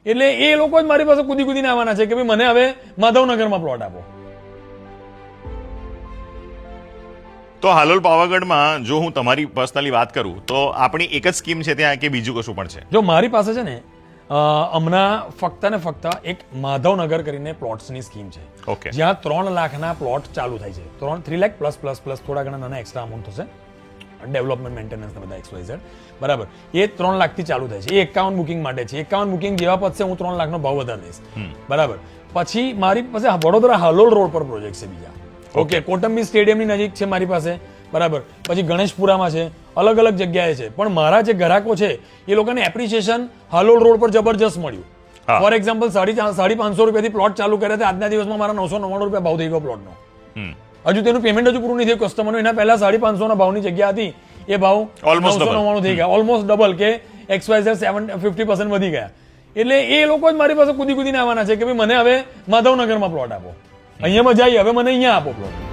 એટલે એ લોકો જ મારી પાસે કૂદી કૂદીને આવવાના છે કે ભાઈ મને હવે માધવનગરમાં પ્લોટ આપો. તો હાલોલ પાવાગઢમાં જો હું તમારી પર્સનલી વાત કરું તો આપણી એક જ સ્કીમ છે ત્યાં કે બીજું કશું પણ છે? જો મારી પાસે છે ને હમણાં ફક્ત ને ફક્ત એક માધવનગર કરીને પ્લોટ્સની સ્કીમ છે. ઓકે. જ્યાં 3 લાખના પ્લોટ ચાલુ થાય છે. 3 લાખ પ્લસ પ્લસ પ્લસ થોડા ઘણા નાના એક્સ્ટ્રા અમાઉન્ટ થશે, ડેવલપમેન્ટ મેન્ટેનન્સ બધા XYZ, બરાબર. એ 3 લાખથી ચાલુ થાય છે. એ 51 બુકિંગ માટે છે. 51 બુકિંગ જેવા પતશે હું 3 લાખનો ભાવ વધારી દઈશ, બરાબર. પછી મારી પાસે વડોદરા હાલોલ રોડ પર પ્રોજેક્ટ છે બીજા. ઓકે. કોટંબી સ્ટેડિયમની નજીક છે મારી પાસે, બરાબર. પછી ગણેશપુરામાં છે, અલગ અલગ જગ્યાએ છે. પણ મારા જે ગ્રાહકો છે એ લોકોને એપ્રિસિએશન હાલોલ રોડ પર જબરજસ્ત મળ્યું. ફોર એક્ઝામ્પલ 550 રૂપિયાથી પ્લોટ ચાલુ કર્યા હતા, આજના દિવસમાં મારા 999 રૂપિયા ભાવ થઈ ગયો પ્લોટનો. હજુ તેનું પેમેન્ટ હજુ પૂરું નહીં થયું કસ્ટમરનું. એના પહેલા 550 ના ભાવની જગ્યા હતી, એ ભાવ 999 થઈ ગયા, ઓલમોસ્ટ ડબલ કે XYZ 50% વધી ગયા. એટલે એ લોકો જ મારી પાસે કૂદી કૂદીને આવવાના છે કે ભાઈ મને હવે માધવનગરમાં પ્લોટ આપો, અહીંયા મજા આવી, હવે મને અહીંયા આપો પ્લોટ.